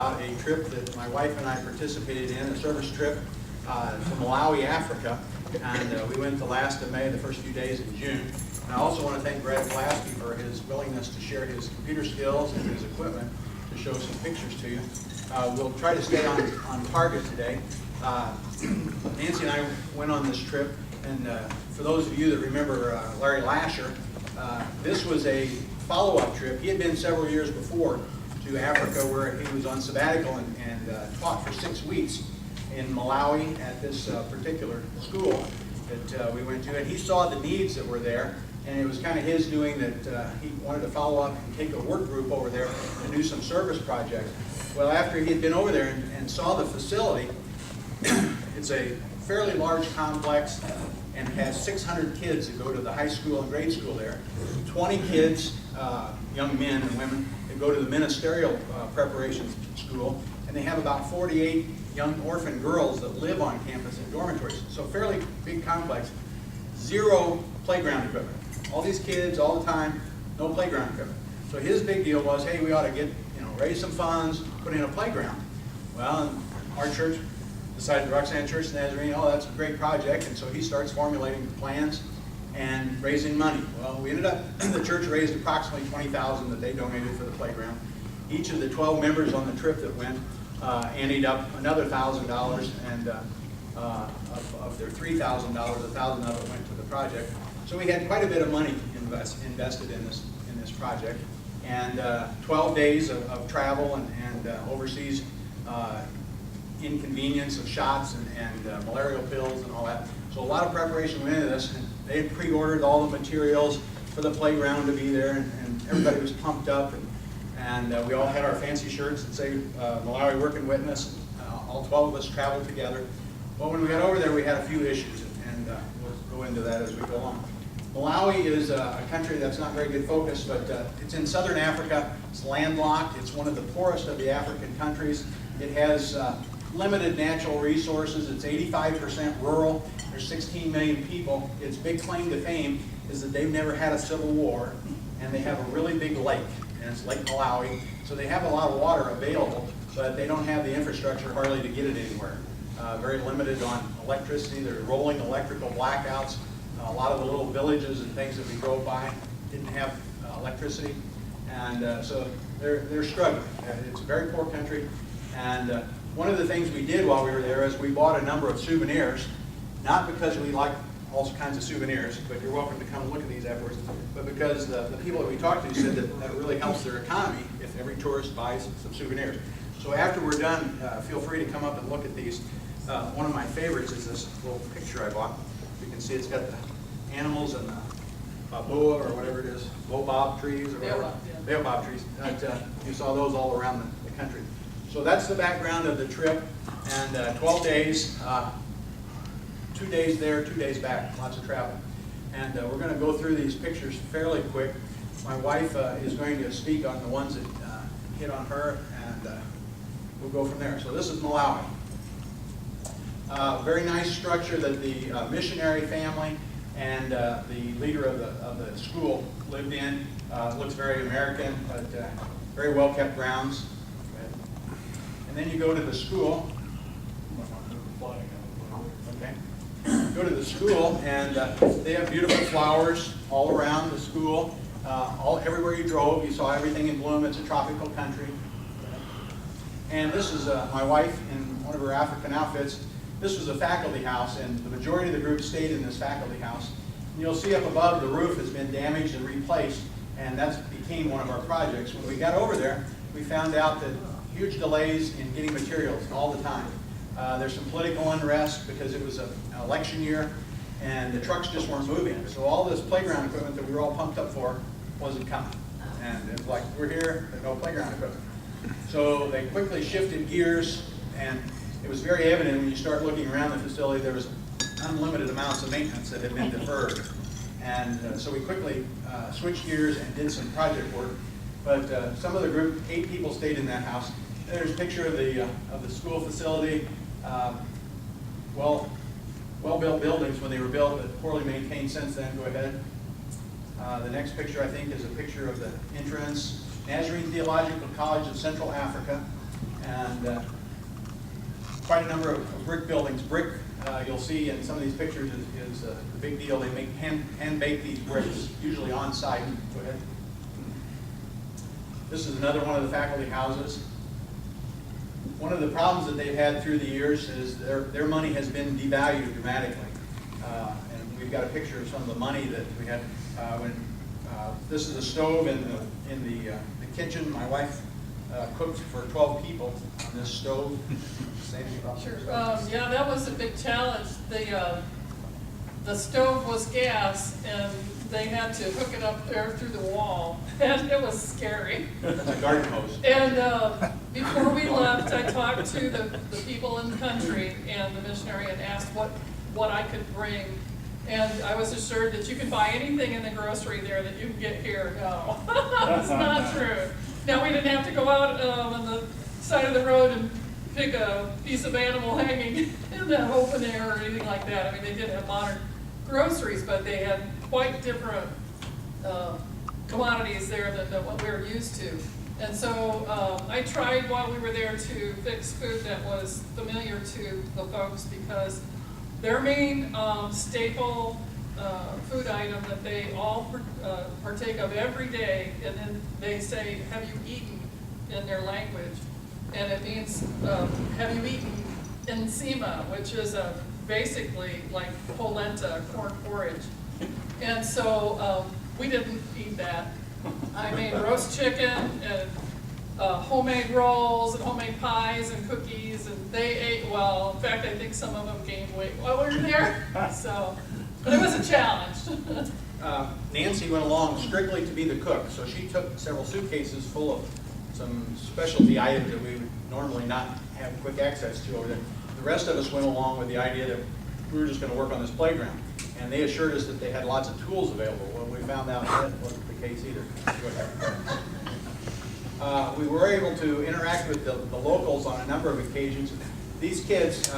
A trip that my wife and I participated in, a service trip to Malawi, Africa, and we went the last of May, the first few days in June. And I also want to thank Brad Plasky for his willingness to share his computer skills and his equipment to show some pictures to you. We'll try to stay on target today. Nancy and I went on this trip, and for those of you that remember Larry Lasher, this was a follow-up trip. He had been several years before to Africa, where he was on sabbatical and taught for 6 weeks in Malawi at this particular school that we went to. And he saw the needs that were there, and it was kind of his doing that he wanted to follow up and take a work group over there and do some service projects. Well, after he had been over there and saw the facility, it's a fairly large complex and has 600 kids that go to the high school and grade school there, 20 kids, young men and women, that go to the ministerial preparation school, and they have about 48 young orphan girls that live on campus in dormitories. So fairly big complex. Zero playground equipment. All these kids all the time, no playground equipment. So his big deal was, hey, we ought to raise some funds, put in a playground. Well, our church decided, Roxanne Church of Nazarene, oh, that's a great project, and so he starts formulating plans and raising money. Well, we ended up, the church raised approximately $20,000 that they donated for the playground. Each of the 12 members on the trip that went ended up another $1,000, and of their $3,000, $1,000 of it went to the project. So we had quite a bit of money invested in this project, and 12 days of travel and overseas inconvenience of shots and malarial pills and all that. So a lot of preparation went into this, and they had pre-ordered all the materials for the playground to be there, and everybody was pumped up, and we all had our fancy shirts that say Malawi Working Witness. All 12 of us traveled together. Well, when we got over there, we had a few issues, and we'll go into that as we go along. Malawi is a country that's not very good focus, but it's in southern Africa. It's landlocked. It's one of the poorest of the African countries. It has limited natural resources. It's 85% rural. There's 16 million people. Its big claim to fame is that they've never had a civil war, and they have a really big lake, and it's Lake Malawi. So they have a lot of water available, but they don't have the infrastructure hardly to get it anywhere. Very limited on electricity. There are rolling electrical blackouts. A lot of the little villages and things that we drove by didn't have electricity, and so they're struggling. It's a very poor country, and one of the things we did while we were there is we bought a number of souvenirs, not because we like all kinds of souvenirs, but you're welcome to come and look at these afterwards, but because the people that we talked to said that really helps their economy if every tourist buys some souvenirs. So after we're done, feel free to come up and look at these. One of my favorites is this little picture I bought. You can see it's got the animals and the baboa, or whatever it is, baobab trees, or whatever. Baobab trees. You saw those all around the country. So that's the background of the trip, and 12 days, 2 days there, 2 days back, lots of travel. And we're going to go through these pictures fairly quick. My wife is going to speak on the ones that hit on her, and we'll go from there. So this is Malawi. Very nice structure that the missionary family and the leader of the school lived in. Looks very American, but very well kept grounds. And then you go to the school. Okay. Go to the school, and they have beautiful flowers all around the school. Everywhere you drove, you saw everything in bloom. It's a tropical country. And this is my wife in one of her African outfits. This was a faculty house, and the majority of the group stayed in this faculty house. And you'll see up above, the roof has been damaged and replaced, and that became one of our projects. When we got over there, we found out that huge delays in getting materials all the time. There's some political unrest because it was an election year, and the trucks just weren't moving. So all this playground equipment that we were all pumped up for wasn't coming. And it was like, we're here, but no playground equipment. So they quickly shifted gears, and it was very evident when you start looking around the facility, there was unlimited amounts of maintenance that had been deferred. And so we quickly switched gears and did some project work. But some of the group, 8 people, stayed in that house. There's a picture of the school facility. Well-built buildings when they were built, but poorly maintained since then. Go ahead. The next picture, I think, is a picture of the entrance. Nazarene Theological College of Central Africa. and quite a number of brick buildings. Brick, you'll see in some of these pictures, is a big deal. They make hand-bake these bricks, usually on site. Go ahead. This is another one of the faculty houses. One of the problems that they've had through the years is their money has been devalued dramatically. And we've got a picture of some of the money that we had when this is a stove in the kitchen. My wife cooked for 12 people on this stove. Sure. Yeah, that was a big challenge. The stove was gas, and they had to hook it up there through the wall, and it was scary. That's a garden hose. And before we left, I talked to the people in the country and the missionary and asked what I could bring. And I was assured that you can buy anything in the grocery there that you can get here. No, that's not true. Now, we didn't have to go out on the side of the road and pick a piece of animal hanging in the open air or anything like that. I mean, they did have modern groceries, but they had quite different commodities there than what we were used to. And so I tried while we were there to fix food that was familiar to the folks, because their main staple food item that they all partake of every day, and then they say, "Have you eaten?" in their language. And it means, have you eaten enzima, which is basically like polenta, corn porridge. And so we didn't eat that. I made roast chicken and homemade rolls and homemade pies and cookies, and they ate well. In fact, I think some of them gained weight while we were there. So, but it was a challenge. Nancy went along strictly to be the cook, so she took several suitcases full of some specialty items that we would normally not have quick access to over there. The rest of us went along with the idea that we were just going to work on this playground, and they assured us that they had lots of tools available. Well, we found out that wasn't the case either. We were able to interact with the locals on a number of occasions. These kids,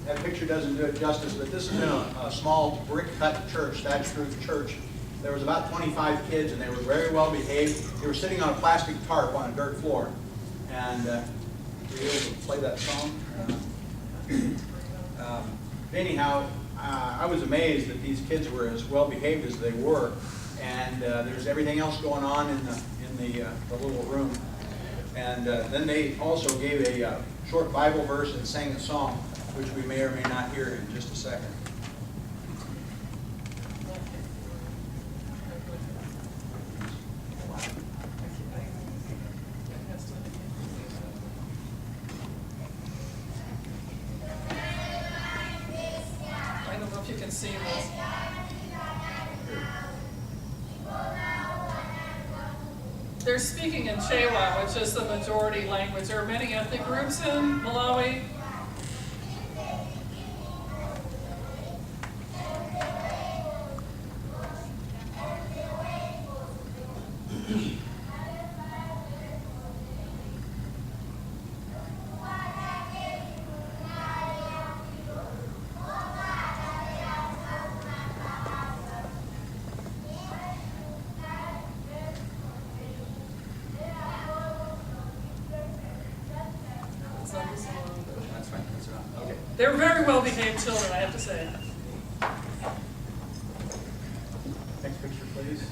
that picture doesn't do it justice, but this is in a small brick-cut church, thatched roof church. There was about 25 kids, and they were very well behaved. They were sitting on a plastic tarp on a dirt floor. And were you able to play that song? Anyhow, I was amazed that these kids were as well behaved as they were. And there's everything else going on in the little room. And then they also gave a short Bible verse and sang a song, which we may or may not hear in just a second. I don't know if you can see this. They're speaking in Chewa, which is the majority language. There are many ethnic groups in Malawi. That's fine. That's enough. Okay. They're very well behaved children, I have to say. Next picture, please.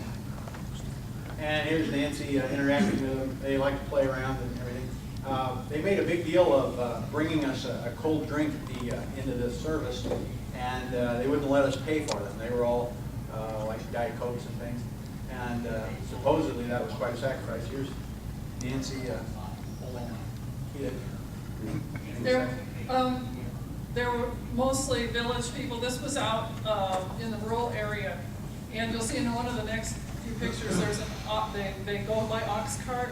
And here's Nancy interacting with them. They like to play around and everything. They made a big deal of bringing us a cold drink at the end of this service, and they wouldn't let us pay for them. They were all like Diet Cokes and things. And supposedly that was quite a sacrifice. Here's Nancy holding a kid. There were mostly village people. This was out in the rural area. And you'll see in one of the next few pictures, there's they go by ox cart.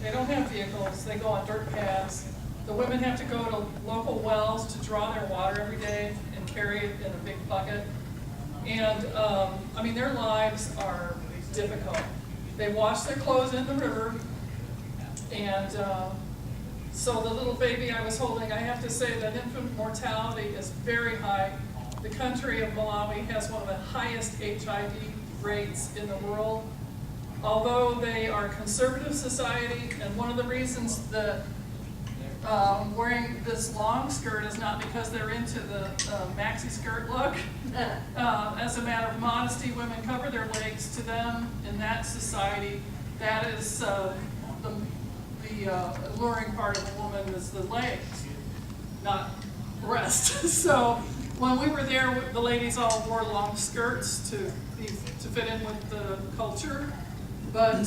They don't have vehicles. They go on dirt paths. The women have to go to local wells to draw their water every day and carry it in a big bucket. And I mean, their lives are difficult. They wash their clothes in the river, and so the little baby I was holding, I have to say that infant mortality is very high. The country of Malawi has one of the highest HIV rates in the world. Although they are a conservative society, and one of the reasons that wearing this long skirt is not because they're into the maxi skirt look. As a matter of modesty, women cover their legs. To them, in that society, that is the alluring part of a woman is the legs, not breast. So when we were there, the ladies all wore long skirts to fit in with the culture, but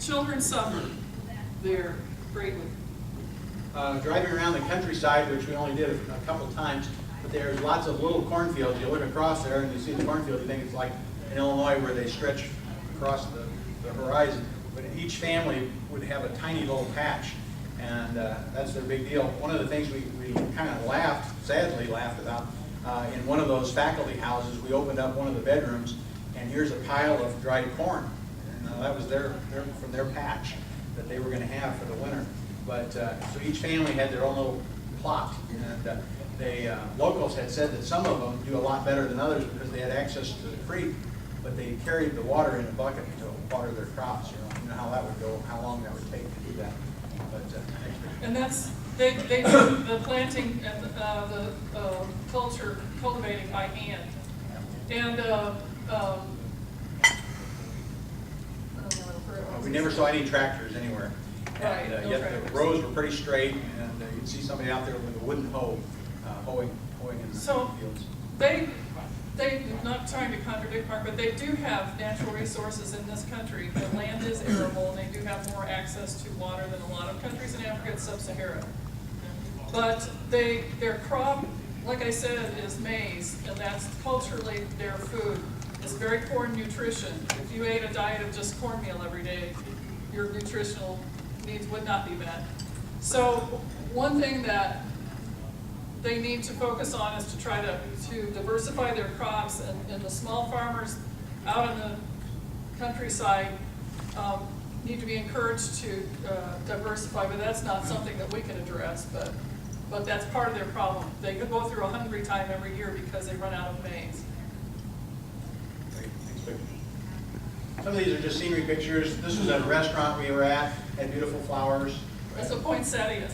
children suffered there greatly. Driving around the countryside, which we only did a couple times, but there's lots of little cornfields. You look across there and you see the cornfield, you think it's like in Illinois where they stretch across the horizon. But each family would have a tiny little patch, and that's their big deal. One of the things we kind of sadly laughed about, in one of those faculty houses, we opened up one of the bedrooms, and here's a pile of dried corn. And that was from their patch that they were going to have for the winter. But so each family had their own little plot, and locals had said that some of them do a lot better than others because they had access to the creek, but they carried the water in a bucket to water their crops. You know how that would go, how long that would take to do that. But and that's they do the planting and the culture cultivating by hand, and we never saw any tractors anywhere. Right, And no yet tractors. the rows were pretty straight, and you'd see somebody out there with a wooden hoe, hoeing in the So fields. they not trying to contradict Mark, but they do have natural resources in this country. The land is arable, and they do have more access to water than a lot of countries in Africa and Sub-Sahara. But their crop, like I said, is maize, and that's culturally their food. It's very poor in nutrition. If you ate a diet of just cornmeal every day, your nutritional needs would not be met. So one thing that they need to focus on is to try to diversify their crops, and the small farmers out in the countryside need to be encouraged to diversify, but that's not something that we can address, but that's part of their problem. They could go through a hungry time every year because they run out of maize. Great, thanks, Victor. Some of these are just scenery pictures. This was at a restaurant we were at, had beautiful flowers. That's a poinsettia.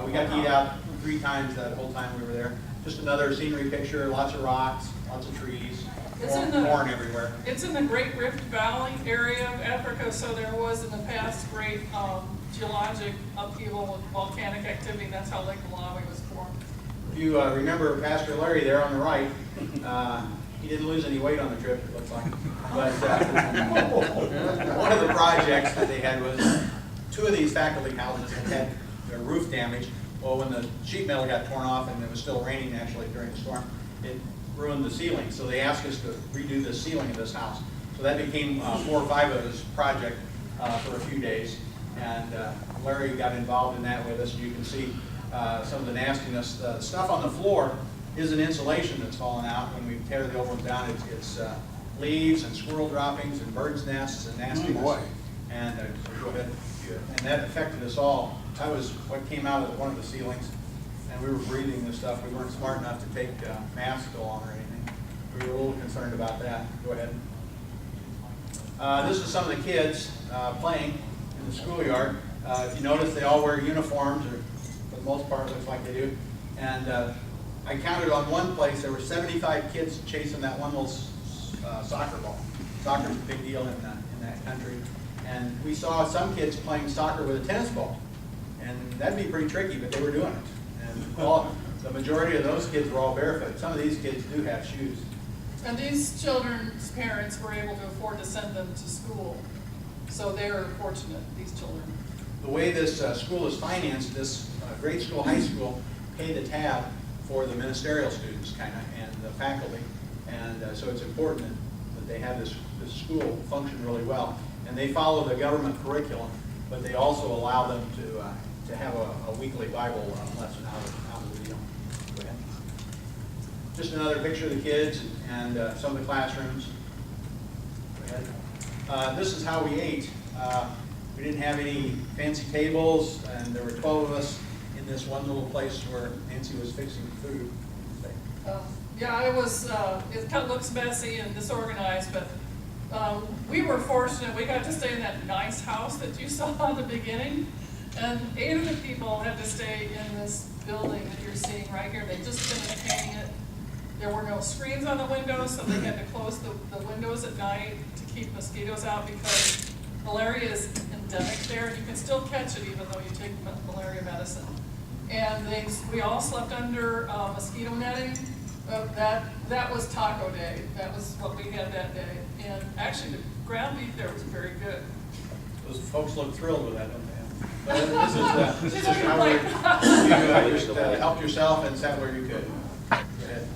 We got to eat out 3 times that whole time we were there. Just another scenery picture, lots of rocks, lots of trees, corn everywhere. It's in the Great Rift Valley area of Africa, so there was in the past great geologic upheaval and volcanic activity, and that's how Lake Malawi was formed. If you remember Pastor Larry there on the right, he didn't lose any weight on the trip, it looks like. But one of the projects that they had was 2 of these faculty houses had their roof damaged. Well, when the sheet metal got torn off and it was still raining actually during the storm, it ruined the ceiling. So they asked us to redo the ceiling of this house. So that became 4 or 5 of this project for a few days. And Larry got involved in that with us. You can see some of the nastiness. The stuff on the floor isn't insulation that's fallen out. When we tear the old ones down, it's leaves and squirrel droppings and birds' nests and nastiness. Oh boy. And so go ahead. And that affected us all. That was what came out of one of the ceilings. And we were breathing this stuff. We weren't smart enough to take masks on or anything. We were a little concerned about that. Go ahead. This is some of the kids playing in the schoolyard. If you notice, they all wear uniforms, or for the most part, it looks like they do. And I counted on one place, there were 75 kids chasing that one little soccer ball. Soccer's a big deal in that country. And we saw some kids playing soccer with a tennis ball. And that'd be pretty tricky, but they were doing it. And the majority of those kids were all barefoot. Some of these kids do have shoes. And these children's parents were able to afford to send them to school. So they're fortunate, these children. The way this school is financed, this grade school, high school, pay the tab for the ministerial students, kind of, and the faculty. And so it's important that they have this school function really well. And they follow the government curriculum, but they also allow them to have a weekly Bible lesson out of the deal. Go ahead. Just another picture of the kids and some of the classrooms. Go ahead. This is how we ate. We didn't have any fancy tables, and there were 12 of us in this one little place where Nancy was fixing food. Yeah, it kind of looks messy and disorganized, but we were fortunate. We got to stay in that nice house that you saw in the beginning. And 8 of the people had to stay in this building that you're seeing right here. They just finished painting it. There were no screens on the windows, so they had to close the windows at night to keep mosquitoes out because malaria is endemic there. You can still catch it even though you take malaria medicine. And we all slept under mosquito netting. That was taco day. That was what we had that day. And actually, the ground beef there was very good. Those folks look thrilled with that, don't they? But this is how you just helped yourself and sat where you could. Go ahead.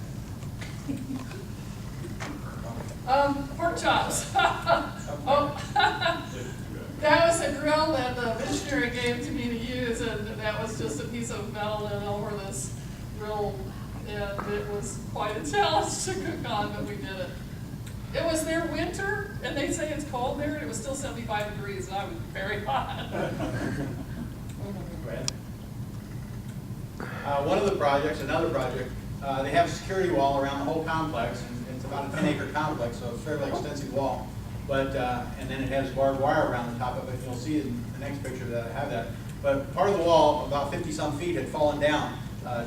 Pork chops. Oh, that was a grill that the missionary gave to me to use, and that was just a piece of metal and over this grill, and it was quite a challenge to cook on, but we did it. It was their winter, and they say it's cold there, and it was still 75 degrees, and I was very hot. Go ahead. One of the projects, another project, they have a security wall around the whole complex, and it's about a 10-acre complex, so it's a fairly extensive wall. But and then it has barbed wire around the top of it. You'll see in the next picture that I have that. But part of the wall, about 50-some feet, had fallen down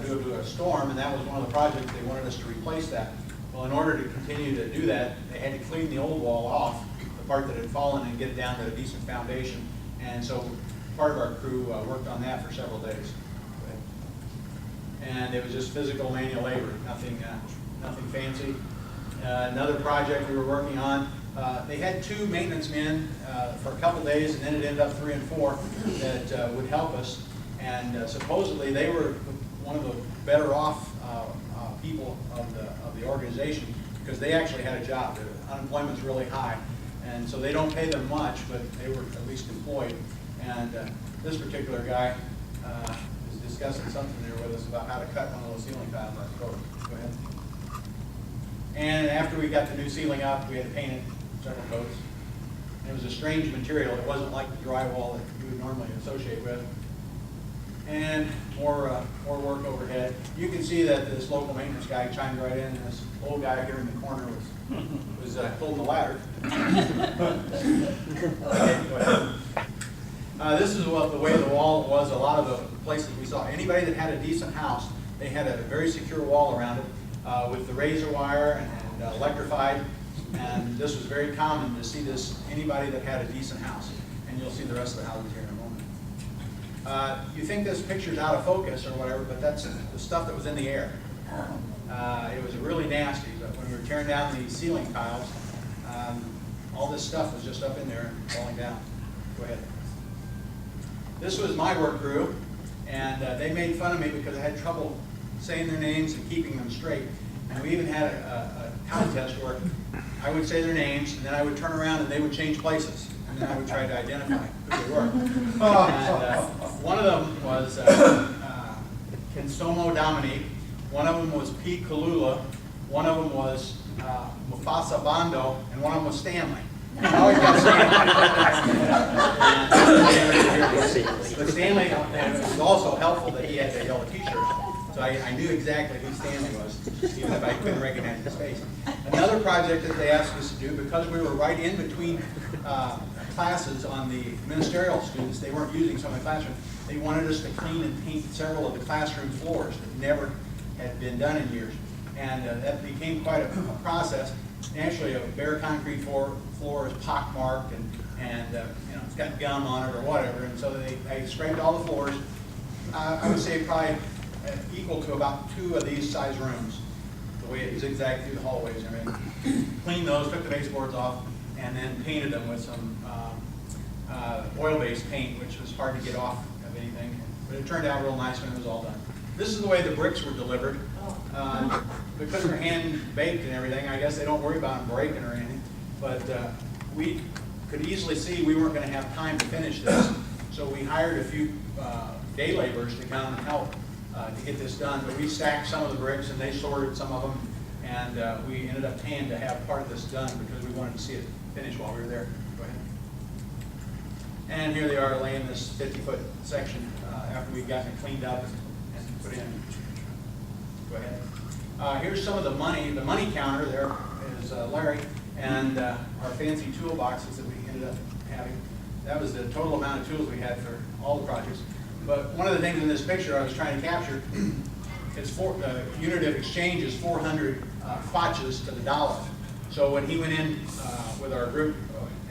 due to a storm, and that was one of the projects they wanted us to replace that. Well, in order to continue to do that, they had to clean the old wall off, the part that had fallen, and get it down to a decent foundation. And so part of our crew worked on that for several days. And it was just physical manual labor, nothing fancy. Another project we were working on, they had 2 maintenance men for a couple days, and then it ended up 3 and 4 that would help us. And supposedly they were one of the better off people of the organization because they actually had a job. The unemployment's really high, and so they don't pay them much, but they were at least employed. And this particular guy was discussing something there with us about how to cut one of those ceiling tiles. Go ahead. And after we got the new ceiling up, we had to paint it several coats. And it was a strange material. It wasn't like the drywall that you would normally associate with. And more work overhead. You can see that this local maintenance guy chimed right in, and this old guy here in the corner was pulling the ladder. Okay, go ahead. This is the way the wall was. A lot of the places we saw. Anybody that had a decent house, they had a very secure wall around it with the razor wire and electrified. And this was very common to see this anybody that had a decent house. And you'll see the rest of the houses here in a moment. You think this picture's out of focus or whatever, but that's the stuff that was in the air. It was really nasty, but when we were tearing down the ceiling tiles, all this stuff was just up in there and falling down. Go ahead. This was my work crew, and they made fun of me because I had trouble saying their names and keeping them straight. And we even had a contest where I would say their names, and then I would turn around and they would change places. And then I would try to identify who they were. And one of them was Kinsomo Dominique. One of them was Pete Kalula. One of them was Mufasa Bando. And one of them was Stanley. I always got Stanley. But Stanley, it was also helpful that he had the yellow t-shirt. So I knew exactly who Stanley was, even if I couldn't recognize his face. Another project that they asked us to do, because we were right in between classes on the ministerial students, they weren't using some of the classrooms, they wanted us to clean and paint several of the classroom floors that never had been done in years. And that became quite a process. Actually, a bare concrete floor is pockmarked and you know, it's got gum on it or whatever, and so they scraped all the floors. I would say probably equal to about 2 of these size rooms, the way it zigzagged through the hallways and everything. Cleaned those, took the baseboards off, and then painted them with some oil-based paint, which was hard to get off of anything. But it turned out real nice when it was all done. This is the way the bricks were delivered. Because they're hand-baked and everything, I guess they don't worry about them breaking or anything. But we could easily see we weren't going to have time to finish this. So we hired a few day laborers to come and help to get this done. But we stacked some of the bricks and they sorted some of them. And we ended up paying to have part of this done because we wanted to see it finished while we were there. Go ahead. And here they are laying this 50-foot section after we'd gotten it cleaned up and put in. Go ahead. Here's some of the money counter. There is Larry, and our fancy toolboxes that we ended up having. that was the total amount of tools we had for all the projects. But one of the things in this picture I was trying to capture is the unit of exchange is 400 kwaches to the dollar. So when he went in with our group,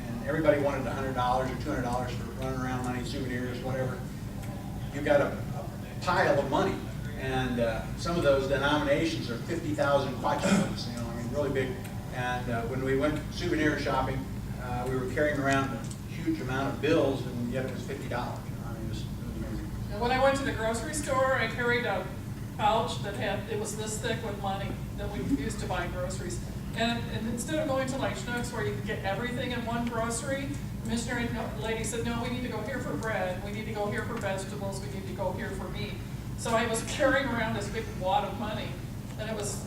and everybody wanted $100 or $200 for running around money, souvenirs, whatever, you got a pile of money. And some of those denominations are 50,000 kwaches, you know, I mean, really big. And when we went souvenir shopping, we were carrying around a huge amount of bills, and yet it was $50. You know, I mean, it was amazing. And when I went to the grocery store, I carried a pouch that it was this thick with money that we used to buy groceries. And instead of going to like Schnucks where you could get everything in one grocery, the missionary lady said, no, we need to go here for bread, we need to go here for vegetables, we need to go here for meat. So I was carrying around this big wad of money, and it was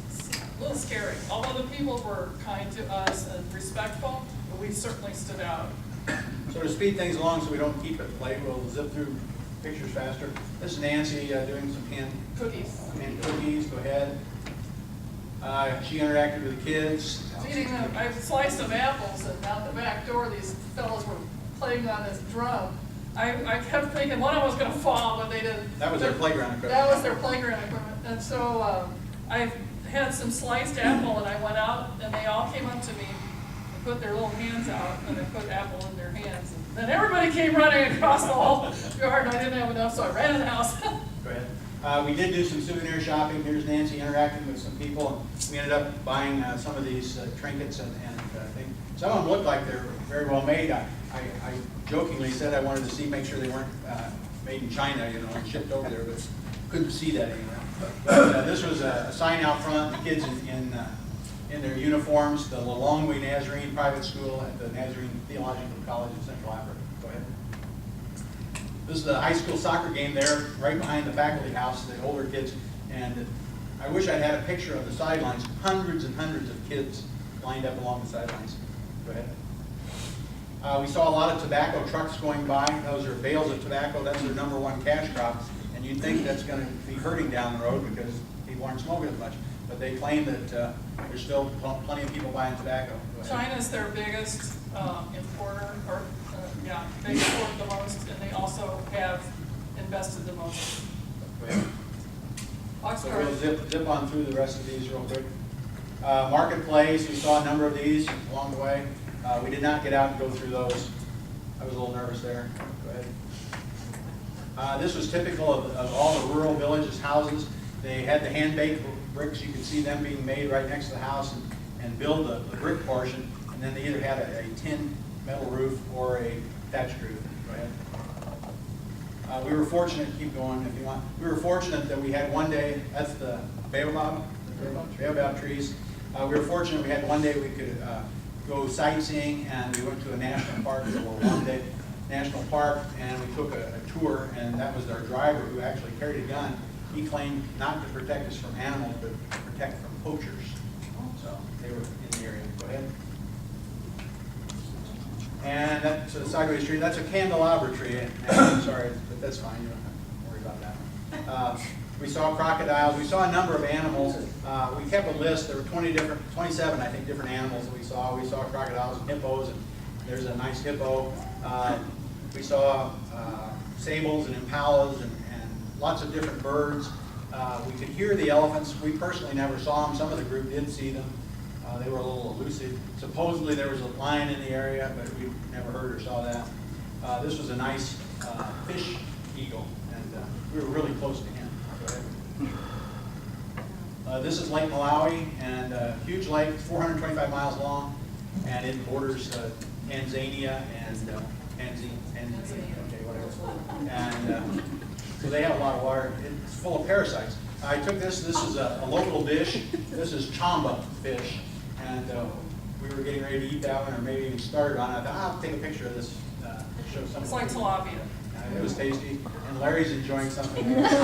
a little scary. Although the people were kind to us and respectful, but we certainly stood out. So to speed things along so we don't keep it late, we'll zip through pictures faster. This is Nancy doing some hand cookies. Go ahead. She interacted with the kids. I sliced some apples, and out the back door, these fellows were playing on this drum. I kept thinking one of them was going to fall, but they didn't. That was their playground equipment. That was their playground equipment. And so I had some sliced apple, and I went out, and they all came up to me and put their little hands out, and they put apple in their hands. And then everybody came running across the whole yard, and I didn't have enough, so I ran in the house. Go ahead. We did do some souvenir shopping. Here's Nancy interacting with some people. We ended up buying some of these trinkets and things. Some of them looked like they're very well made. I jokingly said I wanted to make sure they weren't made in China, you know, and shipped over there, but couldn't see that anywhere. But this was a sign out front, the kids in their uniforms, the Lilongwe Nazarene Private School at the Nazarene Theological College of Central Africa. Go ahead. This is the high school soccer game there, right behind the faculty house, the older kids. And I wish I'd had a picture of the sidelines. Hundreds and hundreds of kids lined up along the sidelines. Go ahead. We saw a lot of tobacco trucks going by. Those are bales of tobacco. That's their #1 cash crop. And you'd think that's going to be hurting down the road because people aren't smoking as much. But they claim that there's still plenty of people buying tobacco. China's their biggest importer, or they import the most, and they also have invested the most. So we'll zip on through the rest of these real quick. Marketplace, we saw a number of these along the way. We did not get out and go through those. I was a little nervous there. Go ahead. This was typical of all the rural villages' houses. They had the hand-baked bricks. You could see them being made right next to the house and build the brick portion. And then they either had a tin metal roof or a thatched roof. Go ahead. We were fortunate, keep going if you want. We were fortunate that we had one day, that's the baobab trees. We were fortunate we had one day we could go sightseeing, and we went to a national park, the Rwanda National Park, and we took a tour, and that was our driver who actually carried a gun. He claimed not to protect us from animals, but to protect from poachers. So they were in the area. Go ahead. And that's a sideways tree. That's a candelabra tree. I'm sorry, but that's fine. You don't have to worry about that. We saw crocodiles. We saw a number of animals. We kept a list. There were 27, I think, different animals that we saw. We saw crocodiles and hippos, and there's a nice hippo. We saw sables and impalas and lots of different birds. We could hear the elephants. We personally never saw them. Some of the group did see them. They were a little elusive. Supposedly there was a lion in the area, but we never heard or saw that. This was a nice fish eagle, and we were really close to him. This is Lake Malawi, and huge lake, 425 miles long, and it borders Tanzania and okay, whatever. And so they have a lot of water. It's full of parasites. I took this. This is a local dish. This is chamba fish, and we were getting ready to eat that one, or maybe even started on it. I thought, I'll take a picture of this. Show some. It's like tilapia. It was tasty, and Larry's enjoying something. This is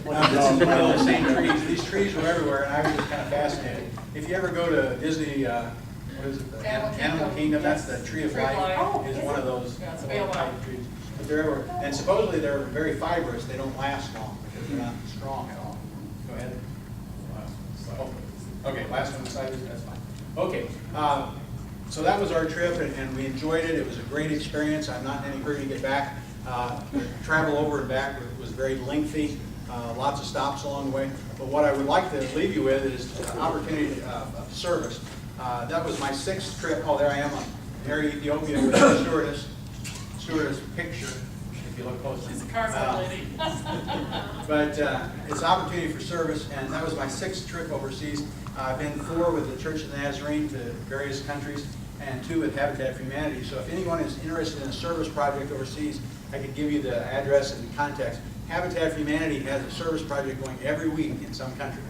one of those same trees. These trees were everywhere, and I was just kind of fascinated. If you ever go to Disney, what is it? Animal Kingdom. That's the Tree of Life. Is one of those type trees. But they're everywhere, and supposedly they're very fibrous. They don't last long because they're not strong at all. Go ahead. Oh, okay, last one beside this. That's fine. Okay, so that was our trip, and we enjoyed it. It was a great experience. I'm not in any hurry to get back. The travel over and back was very lengthy, lots of stops along the way. But what I would like to leave you with is the opportunity of service. That was my 6th trip. Oh, there I am on Air Ethiopia with the stewardess picture, if you look closely. She's a carpet lady. But it's an opportunity for service, and that was my 6th trip overseas. I've been 4 with the Church of the Nazarene to various countries, and 2 with Habitat for Humanity. So if anyone is interested in a service project overseas, I could give you the address and the context. Habitat for Humanity has a service project going every week in some country.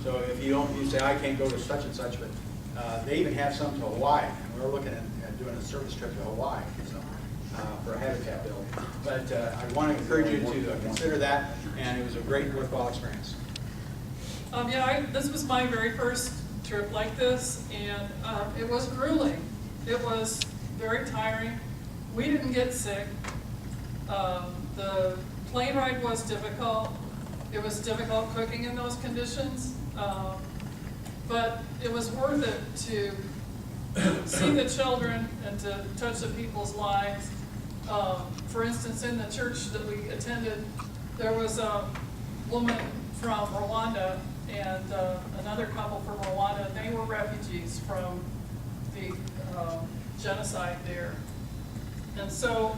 So if you say, I can't go to such and such, but they even have some to Hawaii. And we're looking at doing a service trip to Hawaii, so, for a habitat bill. But I want to encourage you to consider that, and it was a great, worthwhile experience. This was my very first trip like this, and it was grueling. It was very tiring. We didn't get sick. The plane ride was difficult. It was difficult cooking in those conditions, but it was worth it to see the children and to touch the people's lives. For instance, in the church that we attended, there was a woman from Rwanda and another couple from Rwanda, and they were refugees from the genocide there. And so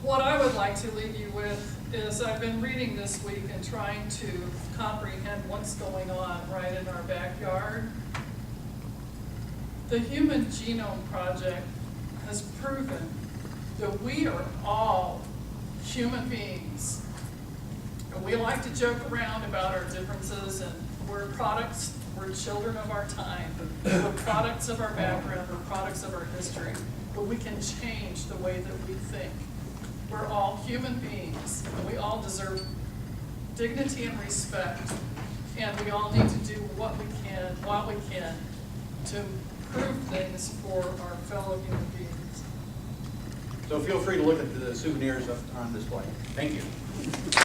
what I would like to leave you with is I've been reading this week and trying to comprehend what's going on right in our backyard. The Human Genome Project has proven that we are all human beings. And we like to joke around about our differences, and we're children of our time. We're products of our background, we're products of our history. But we can change the way that we think. We're all human beings, and we all deserve dignity and respect. And we all need to do what we can, while we can, to improve things for our fellow human beings. So feel free to look at the souvenirs up on display. Thank you.